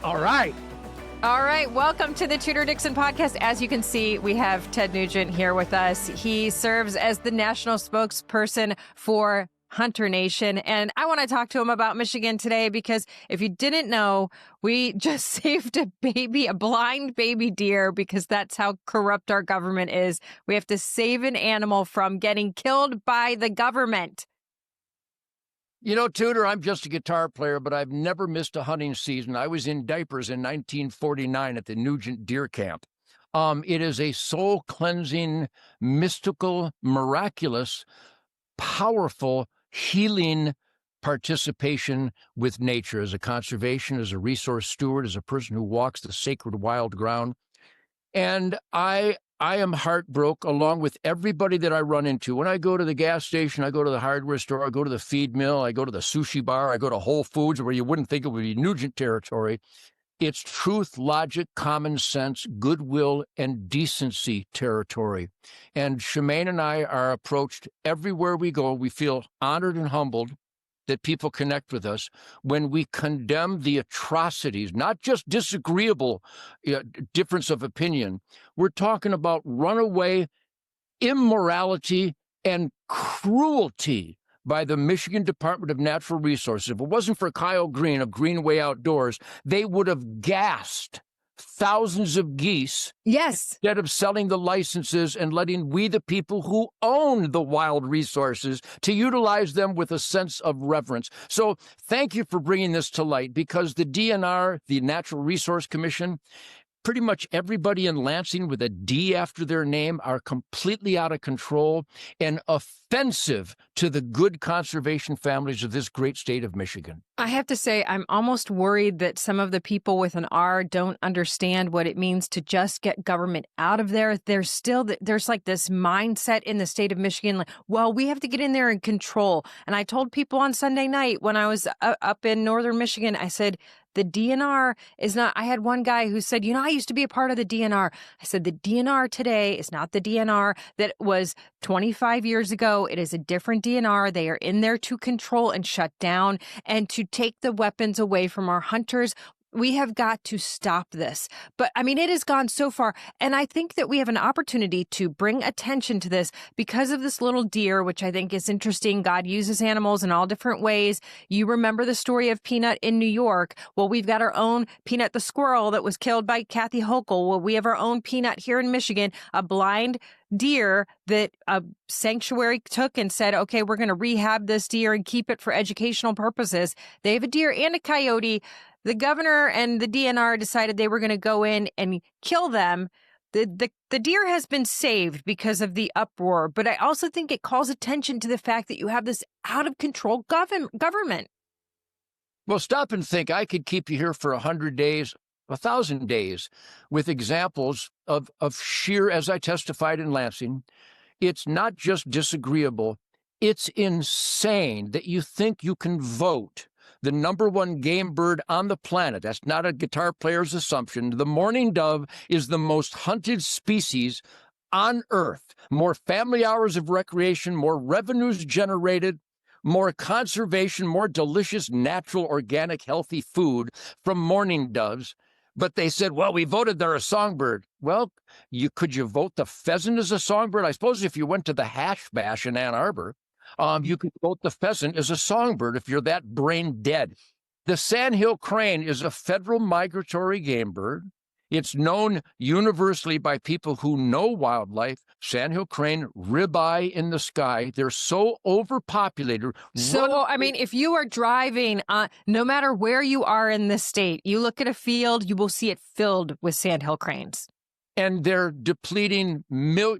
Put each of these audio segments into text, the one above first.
All right. All right. Welcome to the Tudor Dixon Podcast. As you can see, we have Ted Nugent here with us. He serves as the national spokesperson for Hunter Nation. And I want to talk to him about Michigan today because if you didn't know, we just saved a blind baby deer because that's how corrupt our government is. We have to save an animal from getting killed by the government. You know, Tudor, I'm just a guitar player, but I've never missed a hunting season. I was in diapers in 1949 at the Nugent deer camp. It is a soul-cleansing, mystical, miraculous, powerful, healing participation with nature as a conservationist, as a resource steward, as a person who walks the sacred wild ground. And I am heartbroken along with everybody that I run into. When I go to the gas station, I go to the hardware store, I go to the feed mill, I go to the sushi bar, I go to Whole Foods, where you wouldn't think it would be Nugent territory. It's truth, logic, common sense, goodwill, and decency territory. And Shemaine and I are approached everywhere we go. We feel honored and humbled that people connect with us when we condemn the atrocities, not just disagreeable difference of opinion. We're talking about runaway immorality and cruelty by the Michigan Department of Natural Resources. If it wasn't for Kyle Green of Greenway Outdoors, they would have gassed thousands of geese. Yes. Instead of selling the licenses and letting we, the people who own the wild resources, to utilize them with a sense of reverence. So thank you for bringing this to light, because the DNR, the Natural Resource Commission, pretty much everybody in Lansing with a D after their name are completely out of control and offensive to the good conservation families of this great state of Michigan. I have to say, I'm almost worried that some of the people with an R don't understand what it means to just get government out of there. There's like this mindset in the state of Michigan, like, well, we have to get in there and control. And I told people on Sunday night when I was up in northern Michigan, I said, the DNR is not, I had one guy who said, I used to be a part of the DNR. I said, the DNR today is not the DNR that was 25 years ago. It is a different DNR. They are in there to control and shut down and to take the weapons away from our hunters. We have got to stop this. But I mean, it has gone so far. And I think that we have an opportunity to bring attention to this because of this little deer, which I think is interesting. God uses animals in all different ways. You remember the story of Peanut in New York. Well, we've got our own Peanut the squirrel that was killed by Kathy Hochul. Well, we have our own Peanut here in Michigan, a blind deer that a sanctuary took and said, okay, we're going to rehab this deer and keep it for educational purposes. They have a deer and a coyote. The governor and the DNR decided they were going to go in and kill them. The deer has been saved because of the uproar, but I also think it calls attention to the fact that you have this out of control government. Well, stop and think. I could keep you here for 100 days, 1,000 days, with examples of sheer, as I testified in Lansing, it's not just disagreeable, it's insane that you think you can vote the number one game bird on the planet. That's not a guitar player's assumption. The mourning dove is the most hunted species on Earth. More family hours of recreation, more revenues generated, more conservation, more delicious, natural, organic, healthy food from mourning doves. But they said, well, we voted they're a songbird. Well, could you vote the pheasant as a songbird? I suppose if you went to the Hash Bash in Ann Arbor, you could vote the pheasant as a songbird if you're that brain dead. The Sandhill crane is a federal migratory game bird. It's known universally by people who know wildlife. Sandhill crane, ribeye in the sky. They're so overpopulated. So, I mean, if you are driving, no matter where you are in this state, you look at a field, you will see it filled with Sandhill cranes. And they're depleting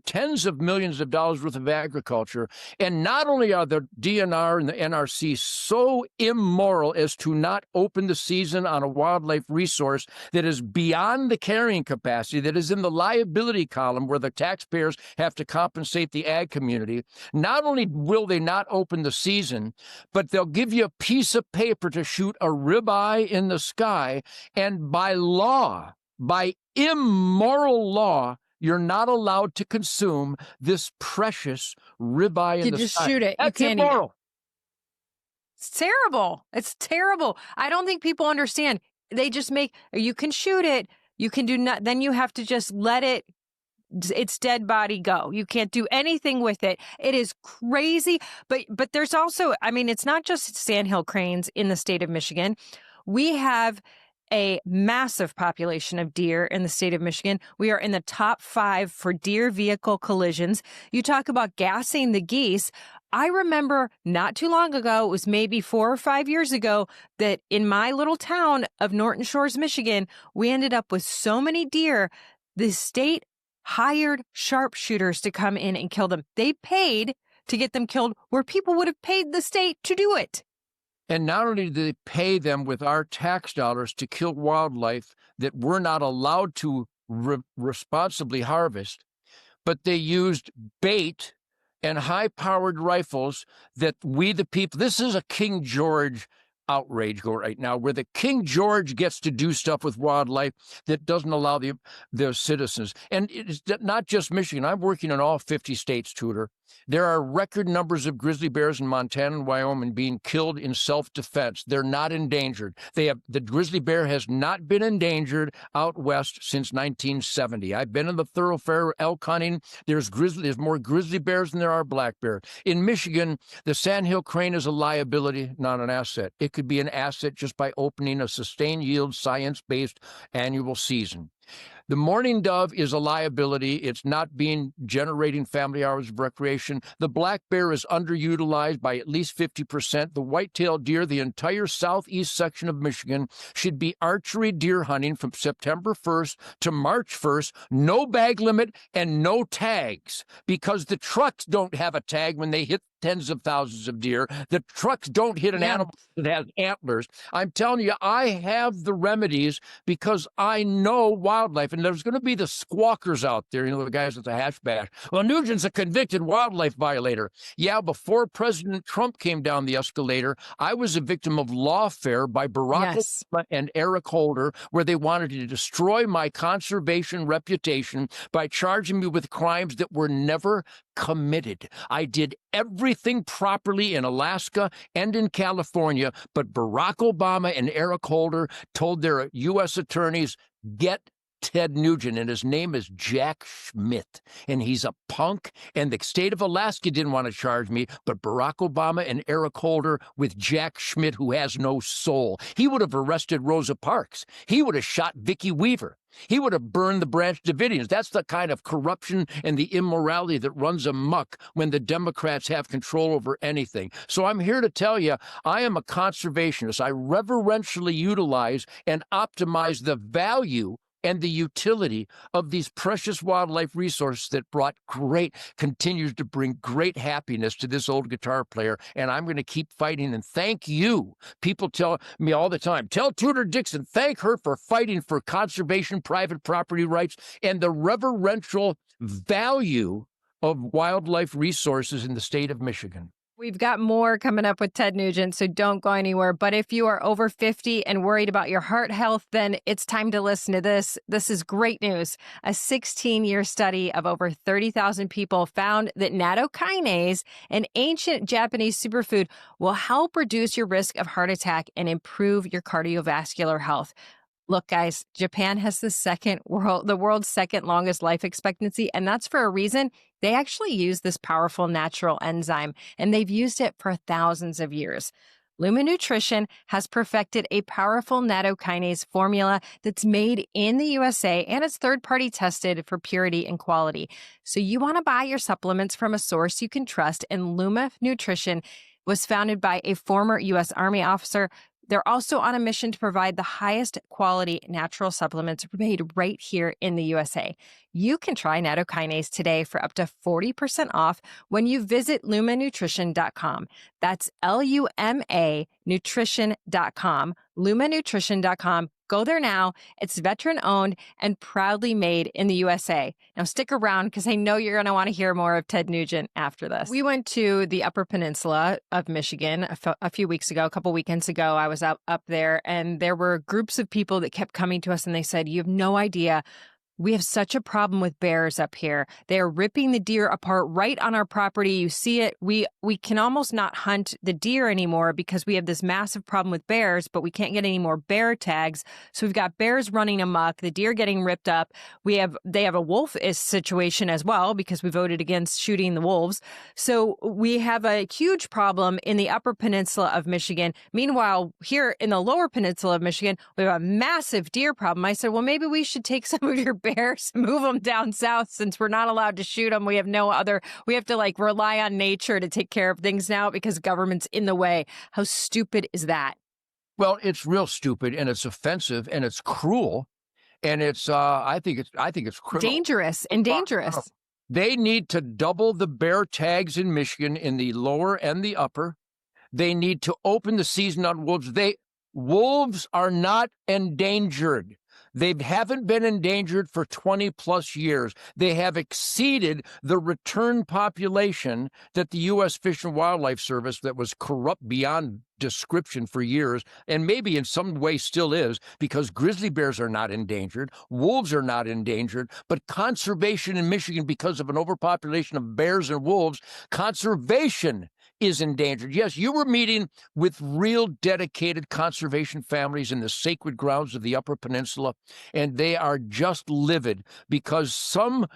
tens of millions of dollars worth of agriculture. And not only are the DNR and the NRC so immoral as to not open the season on a wildlife resource that is beyond the carrying capacity, that is in the liability column where the taxpayers have to compensate the ag community, not only will they not open the season, but they'll give you a piece of paper to shoot a ribeye in the sky. And by law, by immoral law, you're not allowed to consume this precious ribeye in the sky. You just shoot it. That's you can't immoral. It's terrible. It's terrible. I don't think people understand. they just make, you can shoot it, you can do not, then you have to just let its dead body go. You can't do anything with it. It is crazy. But there's also, I mean, it's not just Sandhill cranes in the state of Michigan. We have a massive population of deer in the state of Michigan. We are in the top 5 for deer vehicle collisions. You talk about gassing the geese. I remember not too long ago, it was maybe 4 or 5 years ago, that in my little town of Norton Shores, Michigan, we ended up with so many deer, the state hired sharpshooters to come in and kill them. They paid to get them killed where people would have paid the state to do it. And not only do they pay them with our tax dollars to kill wildlife that we're not allowed to responsibly harvest, but they used bait and high-powered rifles that we, the people, this is a King George outrage go right now, where the King George gets to do stuff with wildlife that doesn't allow the citizens. And it's not just Michigan. I'm working in all 50 states, Tudor. There are record numbers of grizzly bears in Montana and Wyoming being killed in self-defense. They're not endangered. The grizzly bear has not been endangered out west since 1970. I've been in the thoroughfare elk hunting. There's more grizzly bears than there are black bears. In Michigan, the Sandhill crane is a liability, not an asset. It could be an asset just by opening a sustained yield, science-based annual season. The mourning dove is a liability. It's not generating family hours of recreation. The black bear is underutilized by at least 50%. The white-tailed deer, the entire southeast section of Michigan, should be archery deer hunting from September 1st to March 1st, no bag limit and no tags, because the trucks don't have a tag when they hit tens of thousands of deer. The trucks don't hit an animal that has antlers. I'm telling you, I have the remedies because I know wildlife. And there's going to be the squawkers out there, the guys with the hatchback. Well, Nugent's a convicted wildlife violator. Yeah, before President Trump came down the escalator, I was a victim of lawfare by Barack Obama and Eric Holder, where they wanted to destroy my conservation reputation by charging me with crimes that were never committed. I did everything properly in Alaska and in California, but Barack Obama and Eric Holder told their U.S. attorneys, get Ted Nugent, and his name is Jack Schmidt, and he's a punk, and the state of Alaska didn't want to charge me, but Barack Obama and Eric Holder with Jack Schmidt, who has no soul. He would have arrested Rosa Parks. He would have shot Vicki Weaver. He would have burned the Branch Davidians. That's the kind of corruption and the immorality that runs amok when the Democrats have control over anything. So I'm here to tell you, I am a conservationist. I reverentially utilize and optimize the value and the utility of these precious wildlife resources that continues to bring great happiness to this old guitar player. And I'm going to keep fighting. And thank you. People tell me all the time, tell Tudor Dixon, thank her for fighting for conservation, private property rights, and the reverential value of wildlife resources in the state of Michigan. We've got more coming up with Ted Nugent, so don't go anywhere. But if you are over 50 and worried about your heart health, then it's time to listen to this. This is great news. A 16-year study of over 30,000 people found that nattokinase, an ancient Japanese superfood, will help reduce your risk of heart attack and improve your cardiovascular health. Look, guys, Japan has the world's second longest life expectancy, and that's for a reason. They actually use this powerful natural enzyme, and they've used it for thousands of years. Luma Nutrition has perfected a powerful nattokinase formula that's made in the USA, and it's third-party tested for purity and quality. So you want to buy your supplements from a source you can trust, and Luma Nutrition was founded by a former U.S. Army officer. They're also on a mission to provide the highest quality natural supplements made right here in the USA. You can try nattokinase today for up to 40% off when you visit lumanutrition.com. That's LUMA nutrition.com, lumanutrition.com. Go there now. It's veteran-owned and proudly made in the USA. Now stick around because I know you're going to want to hear more of Ted Nugent after this. We went to the Upper Peninsula of Michigan a few weeks ago, a couple weekends ago. I was up there, and there were groups of people that kept coming to us, and they said, you have no idea We have such a problem with bears up here. They are ripping the deer apart right on our property. You see it. We can almost not hunt the deer anymore because we have this massive problem with bears, but we can't get any more bear tags. So we've got bears running amok, the deer getting ripped up. They have a wolf situation as well because we voted against shooting the wolves. So we have a huge problem in the Upper Peninsula of Michigan. Meanwhile, here in the Lower Peninsula of Michigan, we have a massive deer problem. I said, well, maybe we should take some of your bears, move them down south since we're not allowed to shoot them. We have to rely on nature to take care of things now because government's in the way. How stupid is that? Well, it's real stupid and it's offensive and it's cruel and I think it's criminal. Dangerous. They need to double the bear tags in Michigan in the lower and the upper. They need to open the season on wolves. Wolves are not endangered. They haven't been endangered for 20 plus years. They have exceeded the return population that the U.S. Fish and Wildlife Service, that was corrupt beyond description for years, and maybe in some way still is, because grizzly bears are not endangered, wolves are not endangered, but conservation in Michigan, because of an overpopulation of bears and wolves, conservation is endangered. Yes, you were meeting with real dedicated conservation families in the sacred grounds of the Upper Peninsula, and they are just livid because some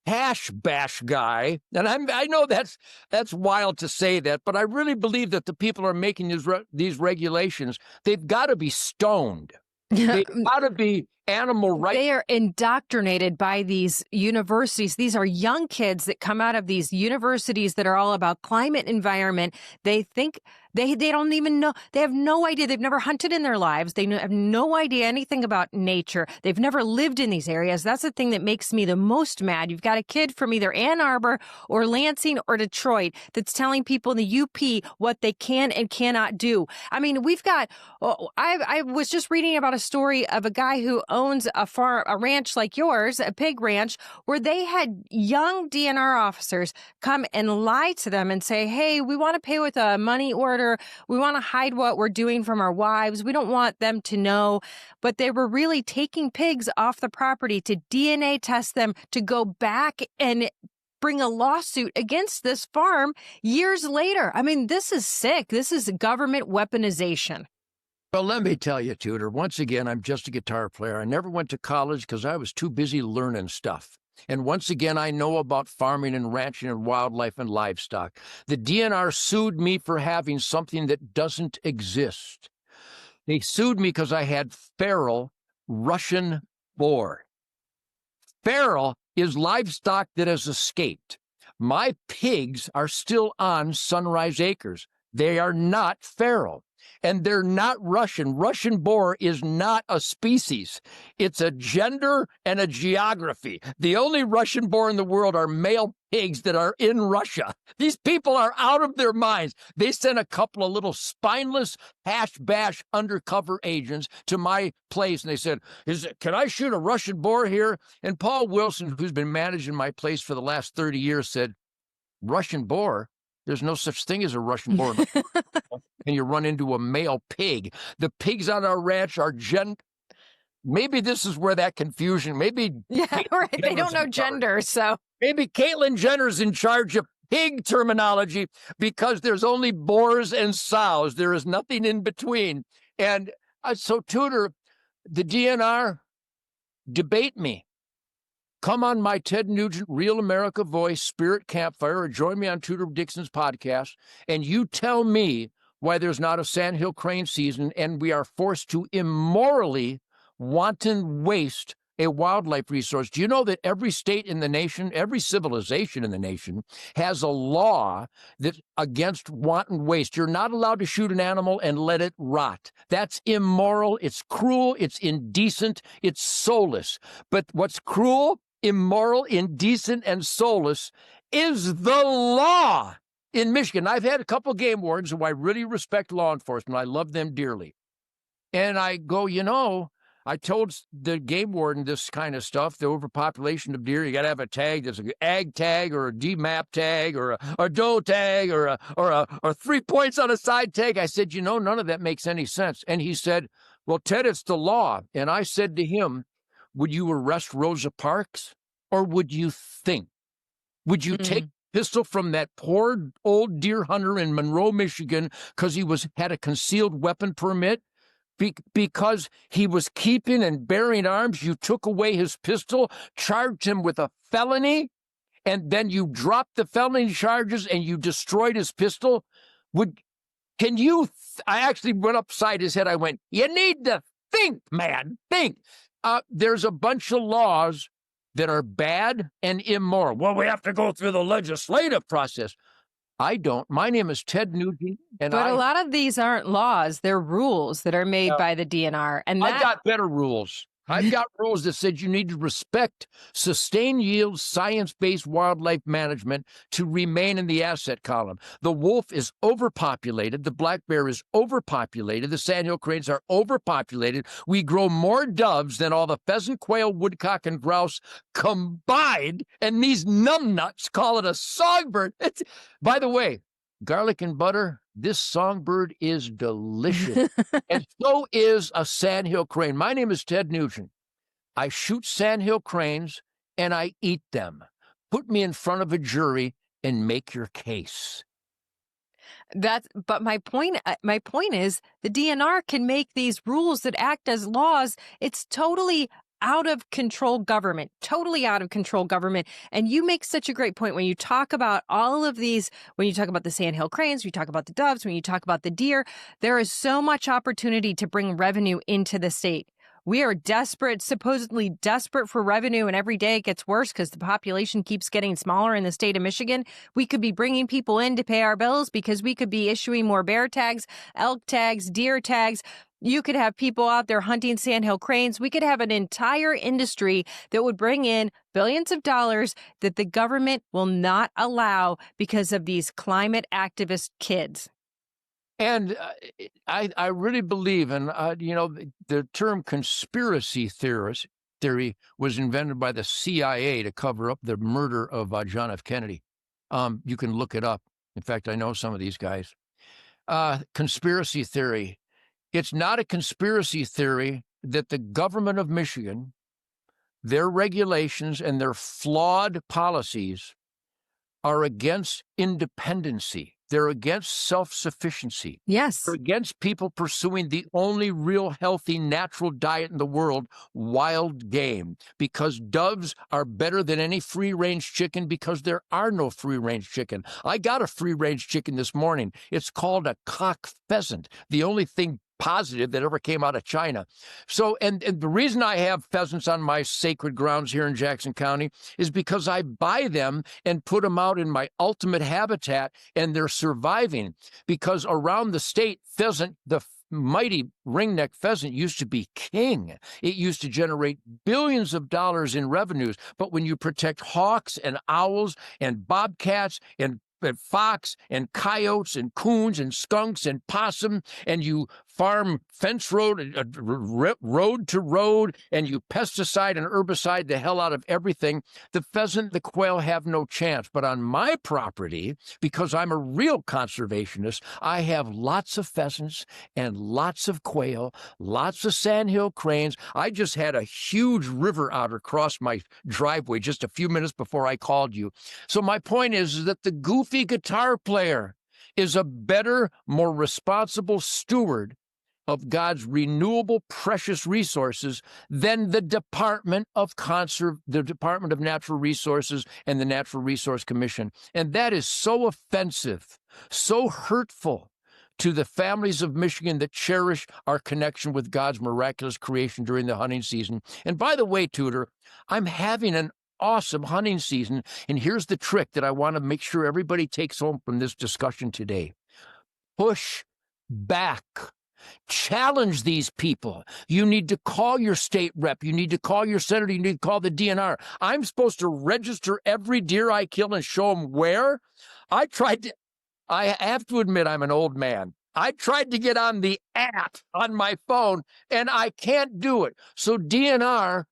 hash bash guy, and I know that's wild to say that, but I really believe that the people are making these regulations, they've got to be stoned. They've got to be animal rights. They are indoctrinated by these universities. These are young kids that come out of these universities that are all about climate environment. They think they don't even know. They have no idea. They've never hunted in their lives. They have no idea anything about nature. They've never lived in these areas. That's the thing that makes me the most mad. You've got a kid from either Ann Arbor or Lansing or Detroit that's telling people in the UP what they can and cannot do. I mean, I was just reading about a story of a guy who owns a ranch like yours, a pig ranch, where they had young DNR officers come and lie to them and say, hey, we want to pay with a money order. We want to hide what we're doing from our wives. We don't want them to know. But they were really taking pigs off the property to DNA test them, to go back and bring a lawsuit against this farm years later. I mean, this is sick. This is government weaponization. Well, let me tell you, Tudor, once again, I'm just a guitar player. I never went to college because I was too busy learning stuff. And once again, I know about farming and ranching and wildlife and livestock. The DNR sued me for having something that doesn't exist. They sued me because I had feral Russian boar. Feral is livestock that has escaped. My pigs are still on Sunrise Acres. They are not feral. And they're not Russian. Russian boar is not a species. It's a gender and a geography. The only Russian boar in the world are male pigs that are in Russia. These people are out of their minds. They sent a couple of little spineless hash-bash undercover agents to my place, and they said, can I shoot a Russian boar here? And Paul Wilson, who's been managing my place for the last 30 years, said, Russian boar? There's no such thing as a Russian boar. And you run into a male pig. The pigs on our ranch are maybe this is where that confusion, Yeah, right. They don't know gender, so. Maybe Caitlyn Jenner's in charge of pig terminology because there's only boars and sows. There is nothing in between. And so, Tudor, the DNR, debate me. Come on my Ted Nugent Real America Voice Spirit Campfire or join me on Tudor Dixon's podcast, and you tell me why there's not a Sandhill crane season and we are forced to immorally wanton waste a wildlife resource. Do you know that every state in the nation, every civilization in the nation has a law that against wanton waste? You're not allowed to shoot an animal and let it rot. That's immoral. It's cruel. It's indecent. It's soulless. But what's cruel, immoral, indecent, and soulless is the law in Michigan. I've had a couple of game wardens who I really respect law enforcement. I love them dearly. And I go, I told the game warden this kind of stuff, the overpopulation of deer, you got to have a tag. There's an ag tag or a DMAP tag or a doe tag or 3 points on a side tag. I said, none of that makes any sense. And he said, well, Ted, it's the law. And I said to him, would you arrest Rosa Parks, or would you think? Would you take a pistol from that poor old deer hunter in Monroe, Michigan, because he had a concealed weapon permit? Because he was keeping and bearing arms, you took away his pistol, charged him with a felony, and then you dropped the felony charges and you destroyed his pistol? I actually went upside his head. I went, you need to think, man, think. There's a bunch of laws that are bad and immoral. Well, we have to go through the legislative process. I don't. My name is Ted Nugent. But a lot of these aren't laws. They're rules that are made by the DNR. And I've got better rules. I've got rules that said you need to respect sustained yield, science-based wildlife management to remain in the asset column. The wolf is overpopulated. The black bear is overpopulated. The sandhill cranes are overpopulated. We grow more doves than all the pheasant, quail, woodcock, and grouse combined, and these numbnuts call it a songbird. By the way, garlic and butter, this songbird is delicious. And so is a sandhill crane. My name is Ted Nugent. I shoot sandhill cranes and I eat them. Put me in front of a jury and make your case. But my point is the DNR can make these rules that act as laws. It's totally out of control government, totally out of control government. And you make such a great point when you talk about all of these, when you talk about the sandhill cranes, when you talk about the doves, when you talk about the deer, there is so much opportunity to bring revenue into the state. We are desperate, supposedly desperate for revenue, and every day it gets worse because the population keeps getting smaller in the state of Michigan. We could be bringing people in to pay our bills because we could be issuing more bear tags, elk tags, deer tags. You could have people out there hunting sandhill cranes. We could have an entire industry that would bring in billions of dollars that the government will not allow because of these climate activist kids. And I really believe, and the term conspiracy theory was invented by the CIA to cover up the murder of John F. Kennedy. You can look it up. In fact, I know some of these guys. Conspiracy theory. It's not a conspiracy theory that the government of Michigan, their regulations and their flawed policies are against independency. They're against self-sufficiency. Yes. They're against people pursuing the only real healthy natural diet in the world, wild game, because doves are better than any free-range chicken because there are no free-range chicken. I got a free-range chicken this morning. It's called a cock pheasant, the only thing positive that ever came out of China. So, and the reason I have pheasants on my sacred grounds here in Jackson County is because I buy them and put them out in my ultimate habitat, and they're surviving. Because around the state, pheasant, the mighty ringneck pheasant, used to be king. It used to generate billions of dollars in revenues. But when you protect hawks and owls and bobcats and fox and coyotes and coons and skunks and possum, and you farm fence road to road, and you pesticide and herbicide the hell out of everything, the pheasant, the quail have no chance. But on my property, because I'm a real conservationist, I have lots of pheasants and lots of quail, lots of sandhill cranes. I just had a huge river otter cross my driveway just a few minutes before I called you. So my point is that the goofy guitar player is a better, more responsible steward of God's renewable, precious resources than the Department of Natural Resources and the Natural Resource Commission. And that is so offensive, so hurtful to the families of Michigan that cherish our connection with God's miraculous creation during the hunting season. And by the way, Tudor, I'm having an awesome hunting season. And here's the trick that I want to make sure everybody takes home from this discussion today. Push back. Challenge these people. You need to call your state rep. You need to call your senator. You need to call the DNR. I'm supposed to register every deer I kill and show them where. I have to admit I'm an old man. I tried to get on the app on my phone and I can't do it. So DNR,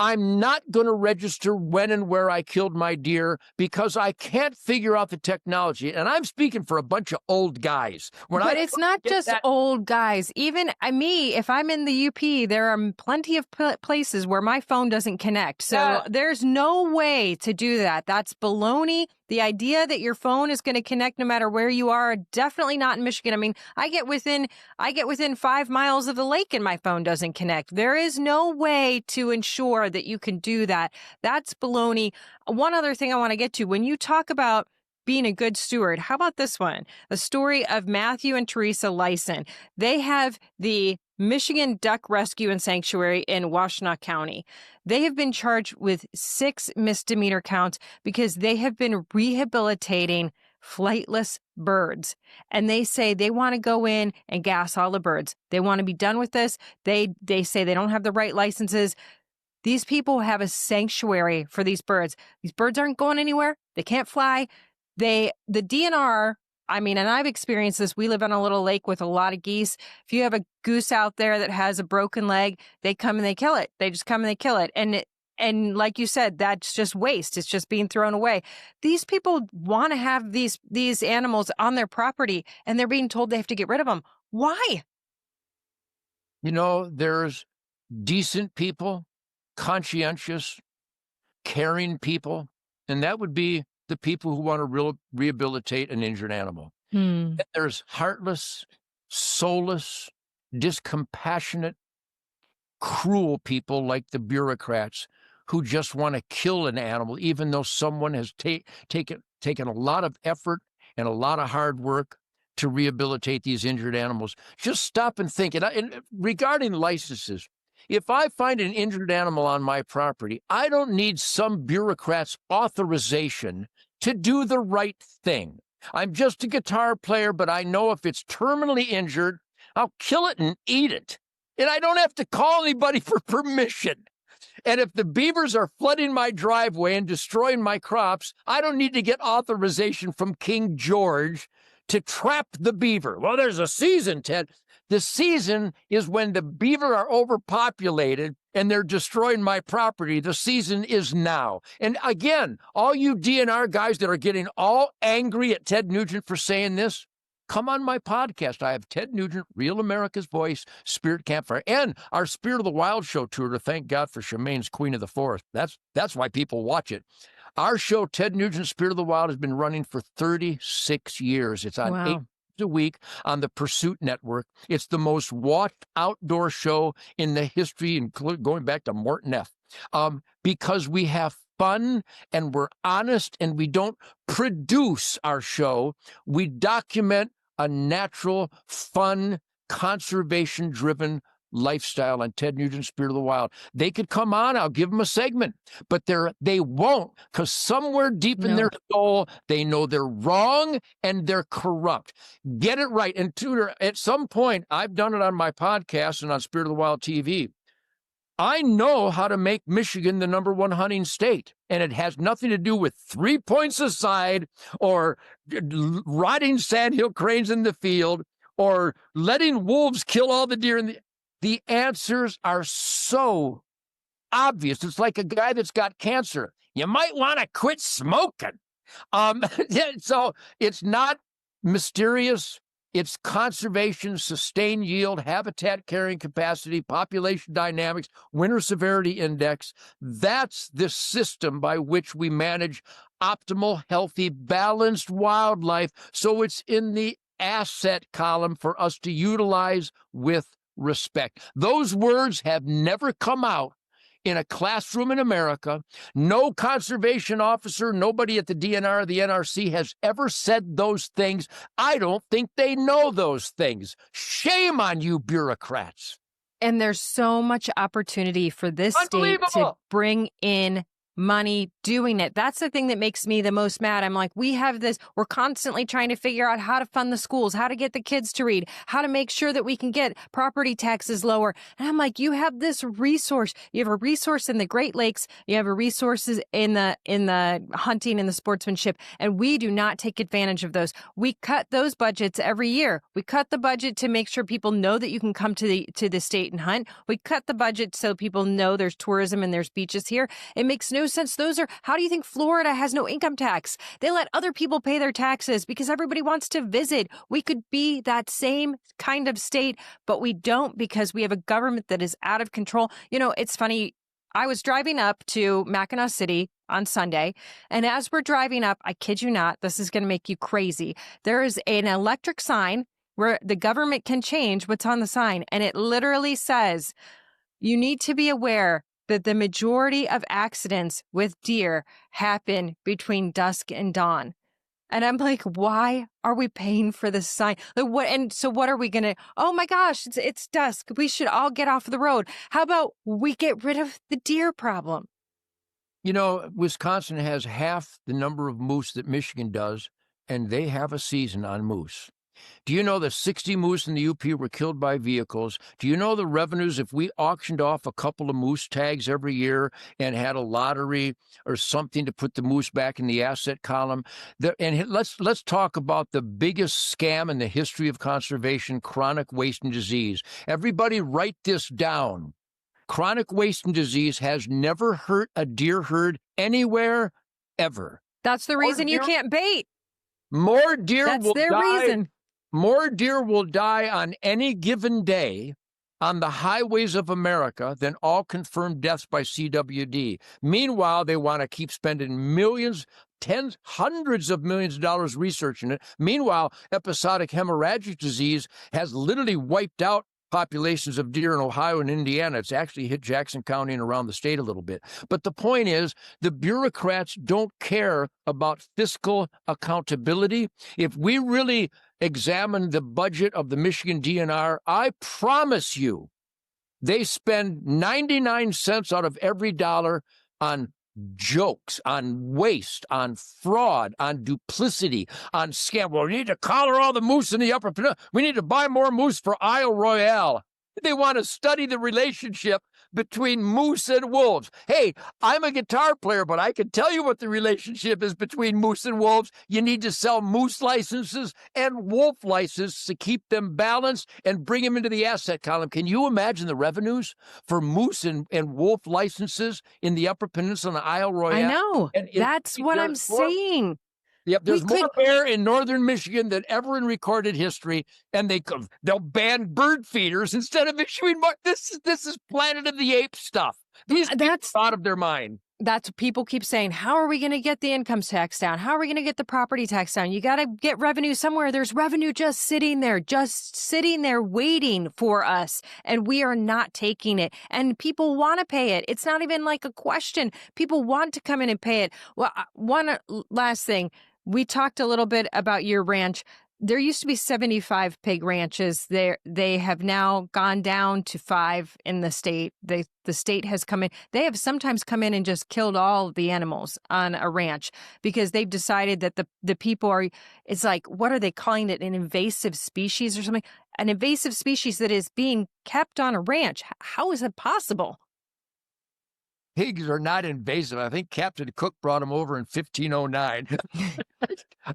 I'm not going to register when and where I killed my deer because I can't figure out the technology. And I'm speaking for a bunch of old guys. But it's not just old guys. Even me, if I'm in the UP, there are plenty of places where my phone doesn't connect. So there's no way to do that. That's baloney. The idea that your phone is going to connect no matter where you are, definitely not in Michigan. I mean, I get within 5 miles of the lake and my phone doesn't connect. There is no way to ensure that you can do that. That's baloney. One other thing I want to get to, when you talk about being a good steward, how about this one? The story of Matthew and Teresa Lyson. They have the Michigan Duck Rescue and Sanctuary in Washtenaw County. They have been charged with 6 misdemeanor counts because they have been rehabilitating flightless birds. And they say they want to go in and gas all the birds. They want to be done with this. They say they don't have the right licenses. These people have a sanctuary for these birds. These birds aren't going anywhere. They can't fly. The DNR, I mean, and I've experienced this. We live on a little lake with a lot of geese. If you have a goose out there that has a broken leg, they come and they kill it. They just come and they kill it. And like you said, that's just waste. It's just being thrown away. These people want to have these animals on their property, and they're being told they have to get rid of them. Why? You know, there's decent people, conscientious, caring people, and that would be the people who want to rehabilitate an injured animal. There's heartless, soulless, discompassionate, cruel people like the bureaucrats who just want to kill an animal, even though someone has taken a lot of effort and a lot of hard work to rehabilitate these injured animals. Just stop and think. And regarding licenses, if I find an injured animal on my property, I don't need some bureaucrat's authorization to do the right thing. I'm just a guitar player, but I know if it's terminally injured, I'll kill it and eat it. And I don't have to call anybody for permission. And if the beavers are flooding my driveway and destroying my crops, I don't need to get authorization from King George to trap the beaver. Well, there's a season, Ted. The season is when the beaver are overpopulated and they're destroying my property. The season is now. And again, all you DNR guys that are getting all angry at Ted Nugent for saying this, come on my podcast. I have Ted Nugent, Real America's Voice, Spirit Campfire, and our Spirit of the Wild show tour to thank God for Charmaine's Queen of the Forest. That's why people watch it. Our show, Ted Nugent, Spirit of the Wild, has been running for 36 years. It's on 8 a week on the Pursuit Network. It's the most watched outdoor show in the history, including going back to Morton F. Because we have fun and we're honest and we don't produce our show. We document a natural, fun, conservation-driven lifestyle on Ted Nugent, Spirit of the Wild. They could come on, I'll give them a segment, but they won't, because somewhere deep in their soul, they know they're wrong and they're corrupt. Get it right. And Tudor, at some point, I've done it on my podcast and on Spirit of the Wild TV. I know how to make Michigan the #1 hunting state, and it has nothing to do with 3 points aside or riding sandhill cranes in the field or letting wolves kill all the deer. The answers are so obvious. It's like a guy that's got cancer. You might want to quit smoking. So it's not mysterious. It's conservation, sustained yield, habitat carrying capacity, population dynamics, winter severity index. That's the system by which we manage optimal, healthy, balanced wildlife. So it's in the asset column for us to utilize with respect. Those words have never come out in a classroom in America. No conservation officer, nobody at the DNR or the NRC has ever said those things. I don't think they know those things. Shame on you, bureaucrats. And there's so much opportunity for this state to bring in money doing it. That's the thing that makes me the most mad. I'm like, we're constantly trying to figure out how to fund the schools, how to get the kids to read, how to make sure that we can get property taxes lower. And I'm like, you have this resource. You have a resource in the Great Lakes. You have a resources in the hunting and the sportsmanship. And we do not take advantage of those. We cut those budgets every year. We cut the budget to make sure people know that you can come to the state and hunt. We cut the budget so people know there's tourism and there's beaches here. It makes no sense. How do you think Florida has no income tax? They let other people pay their taxes because everybody wants to visit. We could be that same kind of state, but we don't because we have a government that is out of control. You know, it's funny. I was driving up to Mackinac City on Sunday, and as we're driving up, I kid you not, this is going to make you crazy. There is an electric sign where the government can change what's on the sign, and it literally says, you need to be aware that the majority of accidents with deer happen between dusk and dawn. And I'm like, why are we paying for this sign? Like, what? And so what are we going to, oh my gosh, it's dusk. We should all get off the road. How about we get rid of the deer problem? You know, Wisconsin has half the number of moose that Michigan does, and they have a season on moose. Do you know that 60 moose in the UP were killed by vehicles? Do you know the revenues if we auctioned off a couple of moose tags every year and had a lottery or something to put the moose back in the asset column? And let's talk about the biggest scam in the history of conservation, chronic wasting disease. Everybody write this down. Chronic wasting disease has never hurt a deer herd anywhere, ever. That's the reason you can't bait. More deer will their die. Reason. More deer will die on any given day on the highways of America than all confirmed deaths by CWD. Meanwhile, they want to keep spending millions, tens, hundreds of millions of dollars researching it. Meanwhile, episodic hemorrhagic disease has literally wiped out populations of deer in Ohio and Indiana. It's actually hit Jackson County and around the state a little bit. But the point is, the bureaucrats don't care about fiscal accountability. If we really examine the budget of the Michigan DNR, I promise you, they spend 99 cents out of every dollar on jokes, on waste, on fraud, on duplicity, on scam. Well, we need to collar all the moose in the upper peninsula. We need to buy more moose for Isle Royale. They want to study the relationship between moose and wolves. Hey, I'm a guitar player, but I can tell you what the relationship is between moose and wolves. You need to sell moose licenses and wolf licenses to keep them balanced and bring them into the asset column. Can you imagine the revenues for moose and wolf licenses in the Upper Peninsula and Isle Royale? I know. That's what I'm saying. Yep, there's more bear in northern Michigan than ever in recorded history, and they'll ban bird feeders instead of issuing more. This is Planet of the Apes stuff. That's out of their mind. That's what people keep saying. How are we going to get the income tax down? How are we going to get the property tax down? You got to get revenue somewhere. There's revenue just sitting there waiting for us, and we are not taking it. And people want to pay it. It's not even like a question. People want to come in and pay it. Well, one last thing. We talked a little bit about your ranch. There used to be 75 pig ranches. They have now gone down to 5 in the state. The state has come in. They have sometimes come in and just killed all the animals on a ranch because they've decided that the people are, it's like, what are they calling it? An invasive species or something? An invasive species that is being kept on a ranch. How is it possible? Pigs are not invasive. I think Captain Cook brought them over in 1509.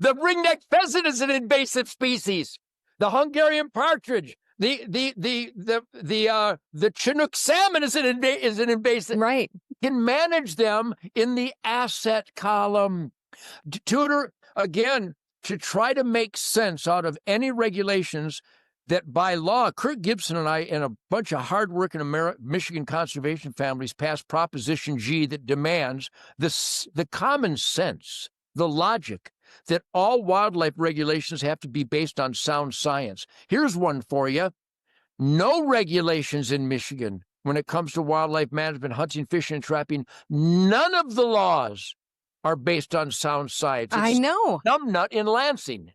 The ringneck pheasant is an invasive species. The Hungarian partridge, the Chinook salmon is an invasive. Right. You can manage them in the asset column. Tudor, again, to try to make sense out of any regulations that by law, Kurt Gibson and I and a bunch of hardworking Michigan conservation families passed Proposition G that demands the common sense, the logic that all wildlife regulations have to be based on sound science. Here's one for you. No regulations in Michigan when it comes to wildlife management, hunting, fishing, and trapping. None of the laws are based on sound science. I know. Numbnut in Lansing.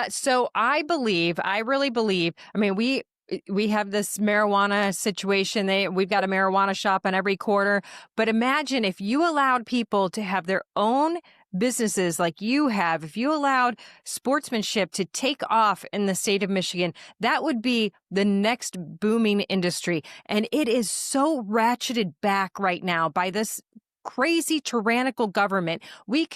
So I really believe, I mean, we have this marijuana situation. We've got a marijuana shop on every corner. But imagine if you allowed people to have their own businesses like you have, if you allowed sportsmanship to take off in the state of Michigan, that would be the next booming industry. And it is so ratcheted back right now by this crazy tyrannical government. We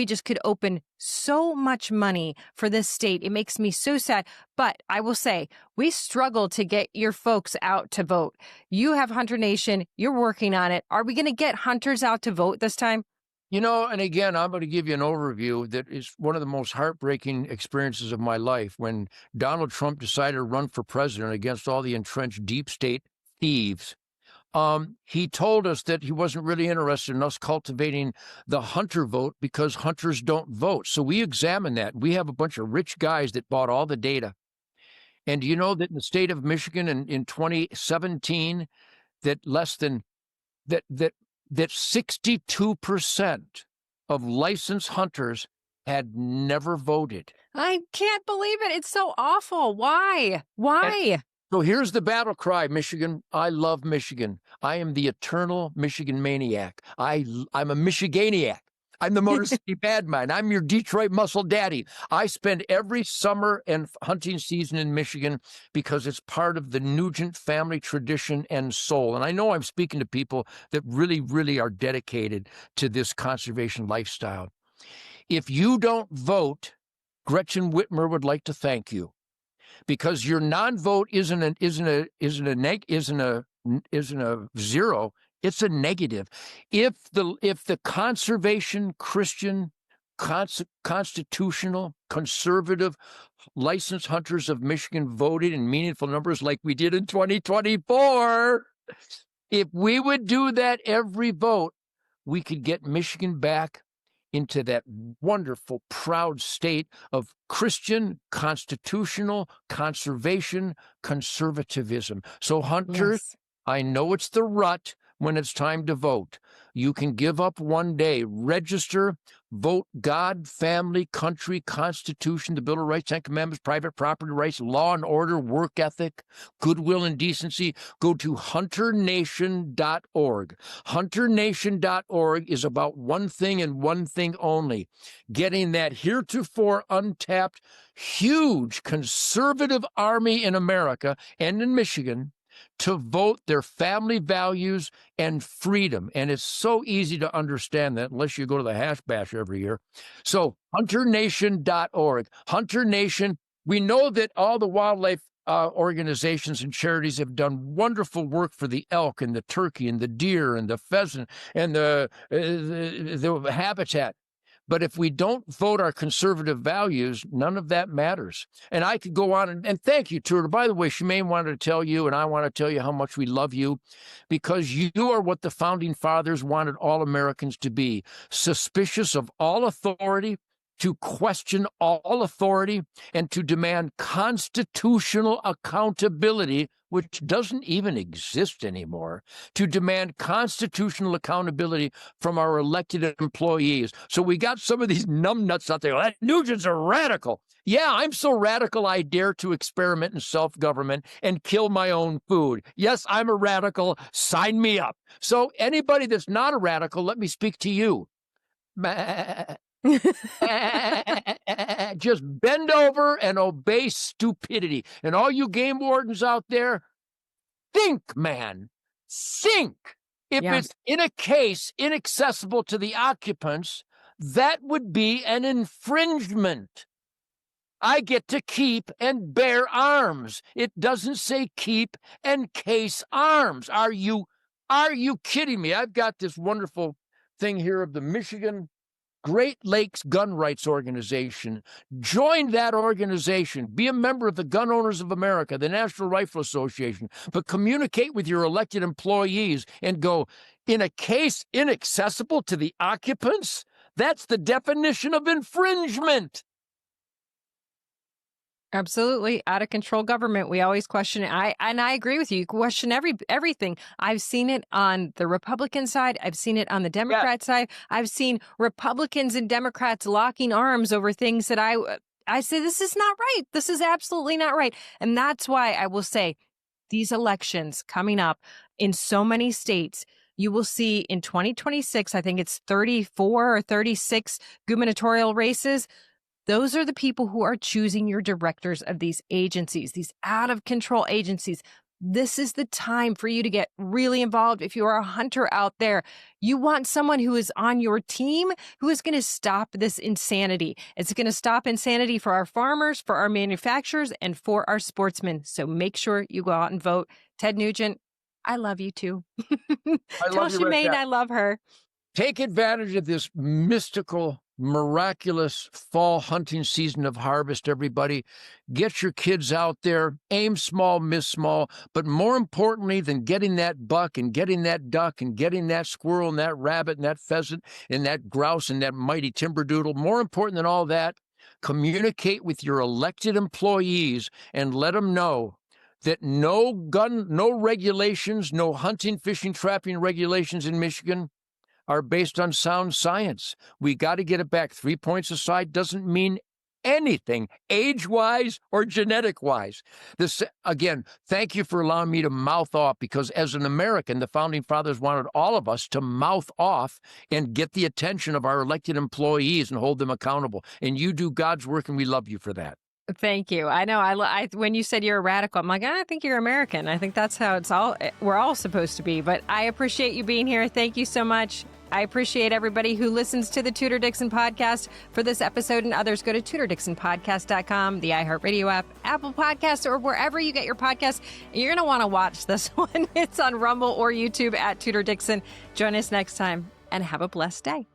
just could open so much money for this state. It makes me so sad. But I will say, we struggle to get your folks out to vote. You have Hunter Nation. You're working on it. Are we going to get hunters out to vote this time? And again, I'm going to give you an overview that is one of the most heartbreaking experiences of my life. When Donald Trump decided to run for president against all the entrenched deep state thieves, he told us that he wasn't really interested in us cultivating the hunter vote because hunters don't vote. So we examined that. We have a bunch of rich guys that bought all the data. And do you know that in the state of Michigan in 2017, that 62% of licensed hunters had never voted. I can't believe it. It's so awful. Why? Why? So here's the battle cry, Michigan. I love Michigan. I am the eternal Michigan maniac. I'm a Michiganiac. I'm the Motor City Badman. I'm your Detroit muscle daddy. I spend every summer and hunting season in Michigan because it's part of the Nugent family tradition and soul. And I know I'm speaking to people that really, really are dedicated to this conservation lifestyle. If you don't vote, Gretchen Whitmer would like to thank you, because your non-vote isn't a zero. It's a negative. If the conservation, Christian, constitutional, conservative licensed hunters of Michigan voted in meaningful numbers like we did in 2024, if we would do that every vote, we could get Michigan back into that wonderful, proud state of Christian, constitutional, conservation, conservatism. So hunters, yes. I know it's the rut when it's time to vote. You can give up one day. Register, vote God, family, country, Constitution, the Bill of Rights, Ten Commandments, private property rights, law and order, work ethic, goodwill and decency. Go to hunternation.org. Hunternation.org is about one thing and one thing only: getting that heretofore untapped, huge conservative army in America and in Michigan to vote their family values and freedom. And it's so easy to understand that unless you go to the Hash Bash every year. So hunternation.org. Hunter Nation, we know that all the wildlife organizations and charities have done wonderful work for the elk and the turkey and the deer and the pheasant and the habitat. But if we don't vote our conservative values, none of that matters. And I could go on, and thank you, Tudor. By the way, Shemaine wanted to tell you, and I want to tell you how much we love you, because you are what the founding fathers wanted all Americans to be: suspicious of all authority, to question all authority, and to demand constitutional accountability, which doesn't even exist anymore, to demand constitutional accountability from our elected employees. So we got some of these numbnuts out there. That Nugent's a radical. Yeah, I'm so radical I dare to experiment in self-government and kill my own food. Yes, I'm a radical. Sign me up. So anybody that's not a radical, let me speak to you. Just bend over and obey stupidity. And all you game wardens out there, think, man. Think. If it's in a case inaccessible to the occupants, that would be an infringement. I get to keep and bear arms. It doesn't say keep and case arms. Are you kidding me? I've got this wonderful thing here of the Michigan Great Lakes Gun Rights Organization. Join that organization. Be a member of the Gun Owners of America, the National Rifle Association, but communicate with your elected employees and go, in a case inaccessible to the occupants, that's the definition of infringement. Absolutely. Out of control government. We always question it. I agree with you. You question everything. I've seen it on the Republican side. I've seen it on the Democrat side. I've seen Republicans and Democrats locking arms over things that I say, this is not right. This is absolutely not right. And that's why I will say these elections coming up in so many states, you will see in 2026, I think it's 34 or 36 gubernatorial races. Those are the people who are choosing your directors of these agencies, these out of control agencies. This is the time for you to get really involved. If you are a hunter out there, you want someone who is on your team, who is going to stop this insanity. It's going to stop insanity for our farmers, for our manufacturers, and for our sportsmen. So make sure you go out and vote. Ted Nugent, I love you too. Tell Shemaine I love her. Take advantage of this mystical, miraculous fall hunting season of harvest, everybody. Get your kids out there, aim small, miss small, but more importantly than getting that buck and getting that duck and getting that squirrel and that rabbit and that pheasant and that grouse and that mighty timberdoodle, more important than all that, communicate with your elected employees and let them know that no regulations, no hunting, fishing, trapping regulations in Michigan are based on sound science. We got to get it back. 3 points aside doesn't mean anything, age-wise or genetic-wise. This, again, thank you for allowing me to mouth off, because as an American, the Founding Fathers wanted all of us to mouth off and get the attention of our elected employees and hold them accountable. And you do God's work, and we love you for that. Thank you. I know. I when you said you're a radical, I'm like, I think you're American. I think that's how we're all supposed to be. But I appreciate you being here. Thank you so much. I appreciate everybody who listens to the Tudor Dixon podcast. For this episode and others, go to TudorDixonPodcast.com, the iHeartRadio app, Apple Podcasts, or wherever you get your podcasts. You're going to want to watch this one. It's on Rumble or YouTube at Tudor Dixon. Join us next time and have a blessed day.